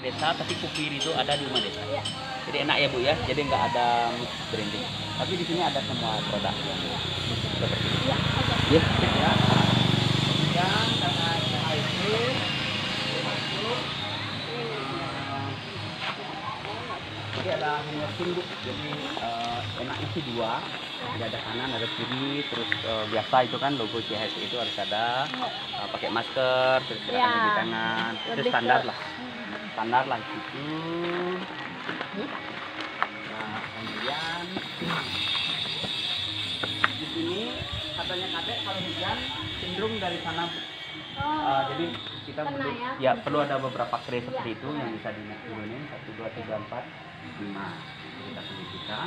desa, tapi kupir itu ada di rumah desa. Iya. Jadi enak ya Bu ya. Jadi nggak ada branding. Tapi di sini ada semua produk. Seperti itu. Iya. Ya, ya. Kemudian karena itu masuk. Jadi ada mesin Bu. Jadi enaknya sih dua. Jadi ada kanan, ada kiri, terus biasa itu kan logo CHS itu harus ada. Pakai masker, terus Ya. cuci tangan, itu Lebih standar ke- lah. Standar lah gitu. Nah, kemudian di sini katanya kadek kalau hujan cenderung dari sana. Oh. Jadi kita Kena perlu, ya. ya perlu ada beberapa tray seperti Iya. itu yang bisa diturunin 1, 2, 3, 4, 5. Kita pilih kita.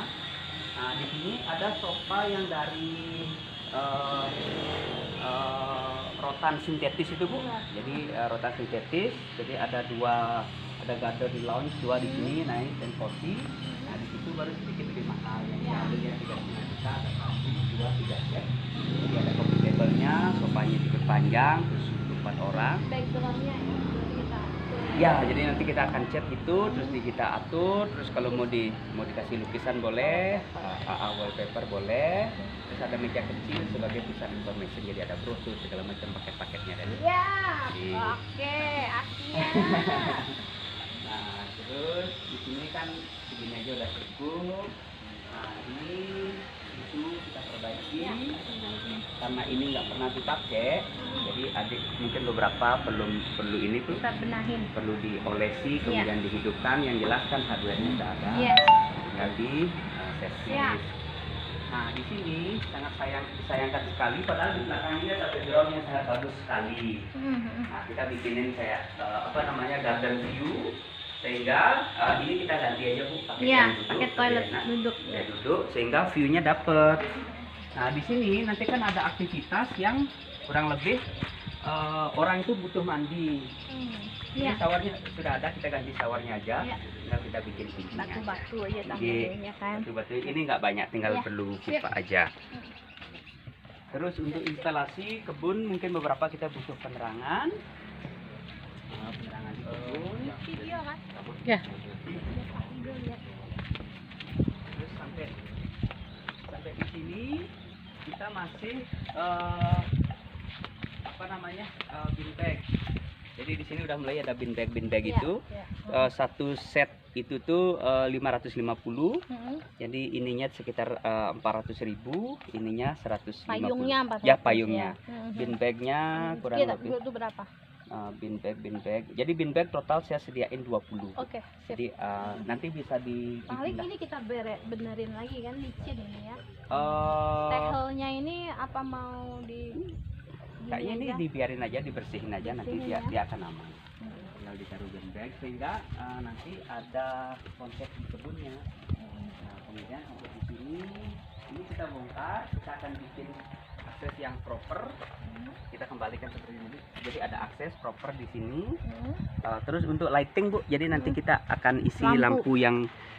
Nah, di sini ada sofa yang dari rotan sintetis itu Bu. Jadi rotan sintetis. Jadi ada dua, ada garder di lounge, dua di sini, naik dan kopi. Nah di situ baru sedikit lebih mahal. Yang diambilnya 3,5 juta, ada kopi 2, 3 set. Jadi ada coffee table-nya, sofanya juga panjang, terus untuk 4 orang. Backgroundnya ya. Jadi kita Ya, jadi nanti kita akan chat itu, terus kita atur, terus kalau mau dikasih lukisan boleh, wallpaper boleh, terus ada meja kecil sebagai pusat information, jadi ada brosur segala macam paket-paketnya dan. Ya. Iya. Oke. Akhirnya. Nah, terus di sini kan segini aja udah cukup. Nah, ini itu kita perbaiki. Karena ini nggak pernah dipakai, jadi adik mungkin beberapa perlu ini tuh Kita benahin. perlu diolesi kemudian dihidupkan. Yang jelas kan hardware-nya sudah ada, Yes. tinggal di servis. Ya. Nah di sini sangat disayangkan sekali, padahal di belakangnya ada background yang sangat bagus sekali. Nah kita bikinin kayak garden view, sehingga ini kita ganti aja Bu pakai Iya, yang duduk, pakai toilet lebih enak. duduk. Ya, duduk sehingga view-nya dapet. Nah di sini nanti kan ada aktivitas yang kurang lebih orang itu butuh mandi. Ini Iya. showernya sudah ada, kita ganti showernya aja. Iya. Tinggal kita bikin pintunya. Batu-batu aja Iya. tambahin ya kan. Batu-batu ini nggak banyak, tinggal Iya. perlu pipa aja. Terus untuk instalasi kebun mungkin beberapa kita butuh penerangan. Penerangan di kebun. Video kan? Ya. Video ya. Terus sampai di sini kita masih bin bag. Jadi di sini udah mulai ada bin bag Iya, itu. iya. Satu set itu tuh 550. Mm-mm. Jadi ininya sekitar 400.000, ininya 150. Payungnya 400. Ya, payungnya. Mhm. Bin bagnya kurang Kita lebih itu berapa? bin bag. Jadi bin bag total saya sediain 20. Oke, sip. Jadi nanti bisa Paling dipindah. ini kita benerin lagi kan licin ini ya. Eh, Tehelnya ini apa mau di kayaknya ini aja? dibiarin aja, dibersihin aja, nanti Bersihin dia akan aman. Tinggal ditaruh bin bag sehingga nanti ada konsep di kebunnya. Nah, kemudian untuk di sini ini kita bongkar, kita akan bikin akses yang proper. Kita kembalikan seperti ini. Jadi ada akses proper di sini. Hmm. Terus untuk lighting Bu, jadi nanti kita akan isi Lampu. lampu yang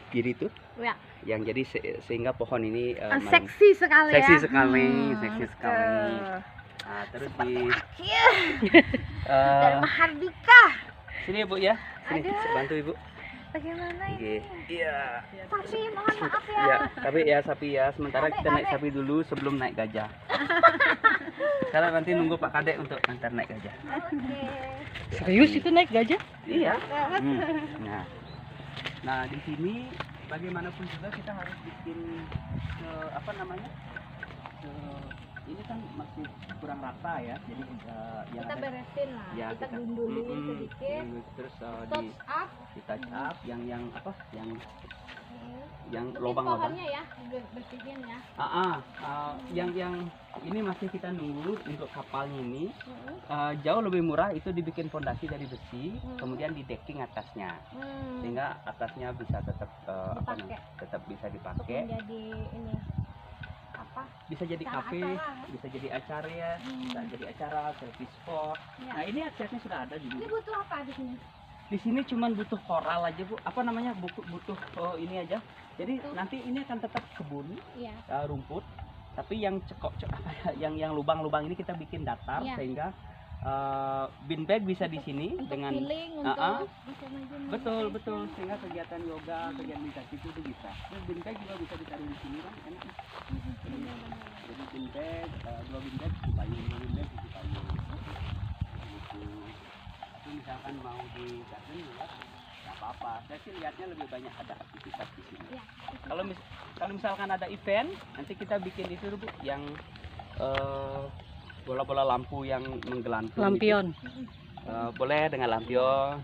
kiri tuh, Ya. yang jadi sehingga pohon ini Seksi sekali ya. seksi sekali, seksi betul. sekali. Nah, terus di Akhir eh, dari Mahardika. sini Bu ya, sini Aduh. bantu Ibu. Bagaimana ini? Oke. Iya. Tapi mohon maaf ya. Ya, tapi ya sapi ya. Sementara Kadek, kita naik kadek. sapi dulu sebelum naik gajah. Sekarang nanti nunggu Pak Kadek untuk antar naik gajah. Oke. Serius itu naik gajah? Iya. Nah, nah di sini bagaimanapun juga kita harus bikin ini kan masih kurang rata ya. Jadi yang Kita ada beresin lah. ya kita gundulin sedikit. terus Touch up. di touch up yang Untuk lubang-lubang. pohonnya ya, bersihin ya. Yang ini masih kita nunggu untuk kapalnya ini. Hmm. Jauh lebih murah itu dibikin fondasi dari besi, Hmm. kemudian di decking atasnya, Hmm. sehingga atasnya bisa tetap Dipakai. tetap bisa Untuk dipakai. menjadi ini apa? Bisa jadi acara kafe, acara. bisa jadi acara ya, bisa jadi acara selfie spot. Ya. Nah ini aksesnya sudah ada Ini juga. butuh apa di sini? Di sini cuman butuh koral aja Bu. Butuh ini aja. Jadi nanti ini akan tetap kebun Iya. rumput, tapi yang yang lubang-lubang ini kita bikin datar Iya. sehingga bean bag bisa di sini Untuk dengan healing, Ah, untuk bisa maju betul meditation. sehingga kegiatan yoga, kegiatan meditasi itu bisa. Terus bean bag juga bisa ditaruh di sini kan enak. Benar-benar. Jadi bean bag, 2 bean bag isi payung, 2 bean bag isi payung. Gitu. Tapi misalkan mau di garden juga nggak apa-apa. Saya sih lihatnya lebih banyak ada aktivitas di sini. Ya, Kalau misalkan ada event, nanti kita bikin itu Bu, yang bola-bola lampu yang menggelantung. Lampion. Boleh dengan lampion.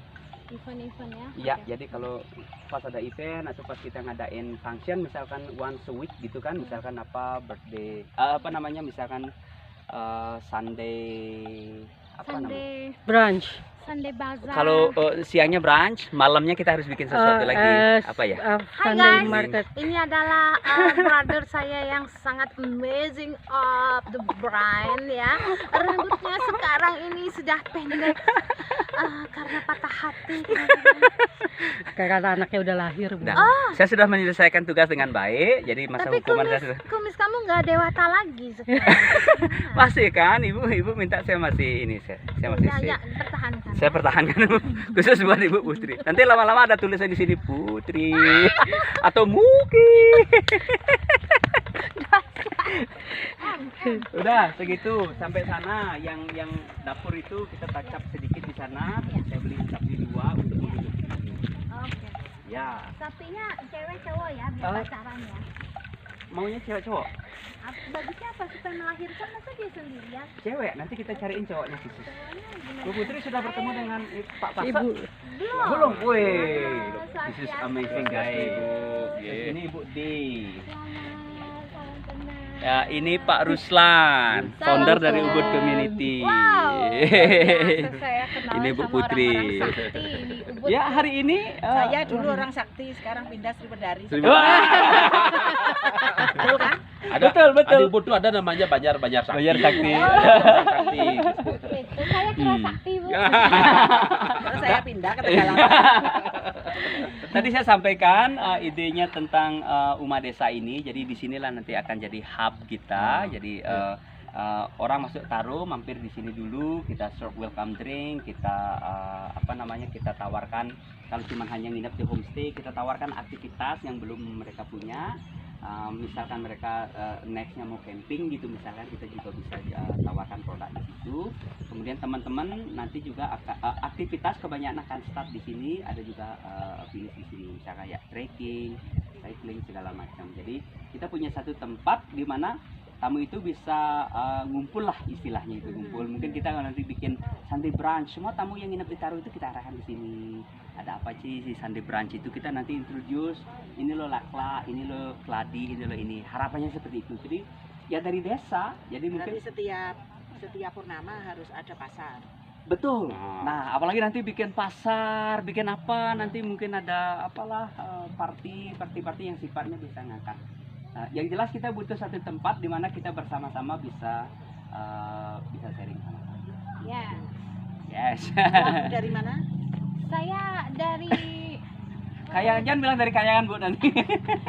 event-event ya. Iya, Oke. jadi kalau pas ada event atau pas kita ngadain function, misalkan once a week gitu kan, misalkan apa birthday, apa namanya, misalkan Sunday, apa namanya? Brunch. Sunday bazaar. Kalau siangnya brunch, malamnya kita harus bikin sesuatu lagi. Apa ya? Sunday guys. market. Ini adalah brother saya yang sangat amazing of the brain ya. Rambutnya sekarang ini sudah pendek karena patah hati. Karena anaknya udah lahir, Bu. Nah, saya sudah menyelesaikan tugas dengan baik, jadi masa Tapi hukuman saya sudah. kumis kamu nggak dewata lagi sekarang. Masih kan, ibu minta saya masih ini, saya masih Ya, pertahankan. saya pertahankan khusus buat Ibu Putri. Nanti lama-lama ada tulisan di sini Putri atau Muki. Udah segitu sampai sana. Yang dapur itu kita tacap sedikit di sana. Saya beli sapi 2 untuk menduduk di sini. Oke. Ya, Sapinya cewek cowok ya, biar pacaran ya. maunya cewek cowok. Bagusnya apa supaya melahirkan masa dia sendirian? Cewek, nanti kita cariin cowoknya khusus. Cowoknya gimana? Bu Putri sudah bertemu dengan Pak Pasat? Ibu. Belum. Wih, Selamat this is siang. amazing guys, Ibu. Yeah. Ini Ibu D. Selamat, salam kenal. Ya, ini Pak Ruslan, founder dari Ruslan. Ubud Community. Wow. Biasa saya kenal Ini Bu sama Putri. orang-orang sakti di Ubud. Ya, hari ini Saya dulu orang sakti, sekarang pindah Sribedari. Wah, Betul kan? Ada, betul. Di Ubud tuh ada namanya Banjar Sakti. Banjar Sakti. Banjar Sakti. Itu saya kira sakti, Bu. Terus saya pindah ke Tegalan. Tadi saya sampaikan idenya tentang Uma Desa ini. Jadi di sinilah nanti akan jadi hub kita. Jadi orang masuk Taro mampir di sini dulu, kita serve welcome drink, kita kita tawarkan kalau cuma hanya nginep di homestay, kita tawarkan aktivitas yang belum mereka punya. Misalkan mereka nextnya mau camping gitu, misalkan kita juga bisa tawarkan produk di situ. Kemudian teman-teman nanti juga aktivitas kebanyakan akan start di sini, ada juga finish di sini, misalkan ya trekking, cycling segala macam. Jadi kita punya satu tempat di mana tamu itu bisa ngumpul lah, istilahnya itu ngumpul. Mungkin kita nanti bikin Sunday brunch, semua tamu yang nginep di Taro itu kita arahkan di sini. Ada apa sih si Sunday brunch itu, kita nanti introduce, ini loh lakla, ini loh keladi, ini loh ini. Harapannya seperti itu. Jadi ya dari desa, jadi mungkin Berarti setiap purnama harus ada pasar. betul. Nah, apalagi nanti bikin pasar, bikin apa, nanti mungkin ada apalah party yang sifatnya bisa ngangkat. Yang jelas kita butuh satu tempat di mana kita bersama-sama bisa sharing sama-sama. Ya. Yes. Kamu dari mana? Saya dari Kayak jangan bilang dari kayangan Bu nanti.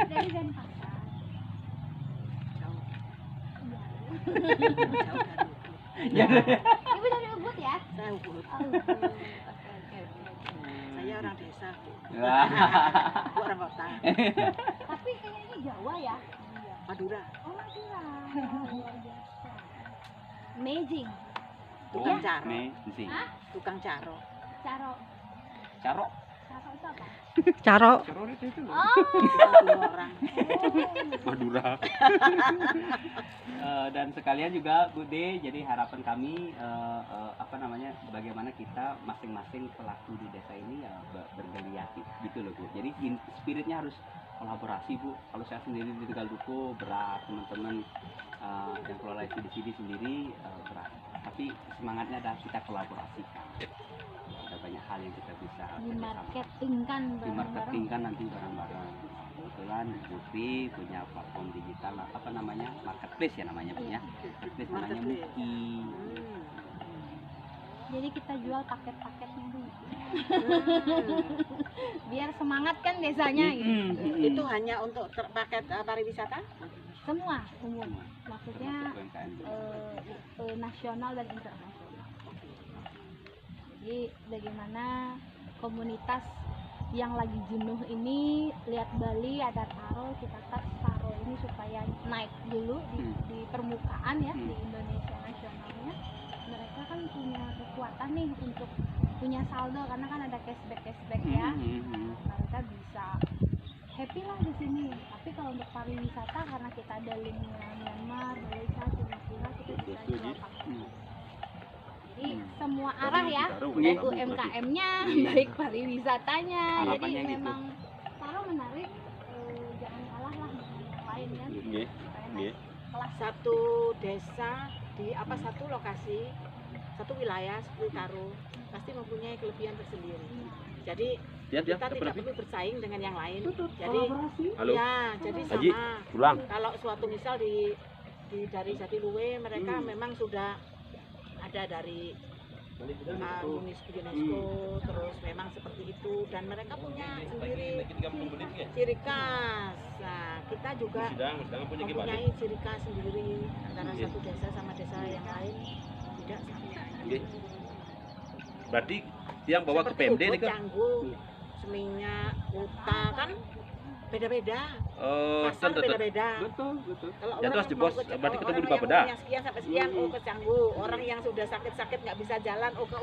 dari Denpasar. Jauh. Iya. Jauh dari Ubud. Ya. Ibu dari Ubud ya? Saya Ubud. Oh, Ubud. Oke. Saya orang desa, Bu. Wah. Bu orang kota. Tapi kayaknya ini Jawa ya? Iya. Madura. Oh, Madura. Luar biasa. Amazing. Tukang caro. Amazing. Hah? Tukang caro. Caro. Caro. Caro itu apa? Caro. Caro itu. Oh. Tukang bunuh orang. Madura. Dan sekalian juga Bu D, jadi harapan kami bagaimana kita masing-masing pelaku di desa ini ya bergeliat gitu loh Bu. Jadi spiritnya harus kolaborasi Bu. Kalau saya sendiri di Tegal Duku berat, teman-teman yang kelola itu di sini sendiri berat. Tapi semangatnya adalah kita kolaborasikan. Ada banyak hal yang kita bisa Dimarketingkan bareng-bareng. dimarketingkan nanti bareng-bareng. Kebetulan Putri punya platform digital marketplace ya namanya punya. Marketplace namanya Marketplace. Muki. Jadi kita jual paket-paketnya dulu. Biar semangat kan desanya gitu. Itu hanya untuk paket pariwisata? Semua. Maksudnya UMKM. nasional dan internasional. Jadi bagaimana komunitas yang lagi jenuh ini lihat Bali ada taro, kita taro ini supaya naik dulu di permukaan ya di Indonesia nasionalnya. Mereka kan punya kekuatan nih untuk punya saldo karena kan ada cashback ya. Mereka bisa happy lah di sini. Tapi kalau untuk pariwisata karena kita ada linknya Myanmar, Malaysia, Singapura, kita bisa jual paket. Jadi semua arah ya, baik UMKM-nya, baik pariwisatanya. Jadi Harapannya gitu. memang Taro menarik, jangan kalah lah dengan yang lain ya. Nggih. Supaya Nggih. naik kelas. Satu desa di satu lokasi, satu wilayah seperti Taro pasti mempunyai kelebihan tersendiri. Jadi Ya, kita tidak perlu bersaing dengan yang lain. Jadi Halo. ya, jadi Haji, sama. pulang. Kalau suatu misal dari Jatiluwe mereka memang sudah ada dari UNESCO, terus memang seperti itu dan mereka punya sendiri ciri khas. Nah, kita juga mempunyai ciri khas sendiri antara satu desa sama desa yang lain tidak sama. Nggih. Berarti yang bawa ke Seperti PMD ini Ubud, kan? Canggu, Seminyak, Kuta kan beda-beda. Oh, Pasar beda-beda. Betul. Kalau Ya, terus orang di mau bos, ke- berarti ketemu orang di yang Bapeda. umurnya sekian sampai sekian, oh ke Canggu. Orang yang sudah sakit-sakit nggak bisa jalan, oh ke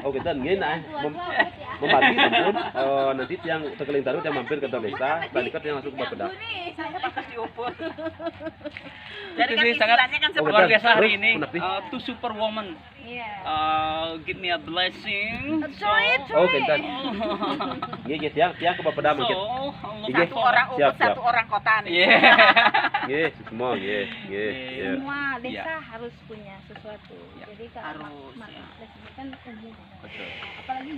Oh, kita nggih nah. Dua-dua urut ya. Membagi sampun. Nanti yang Tekeling Taru yang mampir ke desa, balikat yang langsung ke Bapeda. saya pakai di Ubud. Jadi kan sangat istilahnya kan Oh, luar betul. biasa hari Terus, ini. kenapa? Two superwoman Iya. give me a blessing. Oh, kinten. Nggih, nggih, tiang ke Bapeda mungkin. Iya. Satu orang Ubud, Siap, satu orang kota nih. Yeah. Nggih, semua nggih, nggih. Iya. Semua desa harus punya sesuatu. Ya, Jadi kalau harus, ya. marketplace itu kan umum. Betul. Apalagi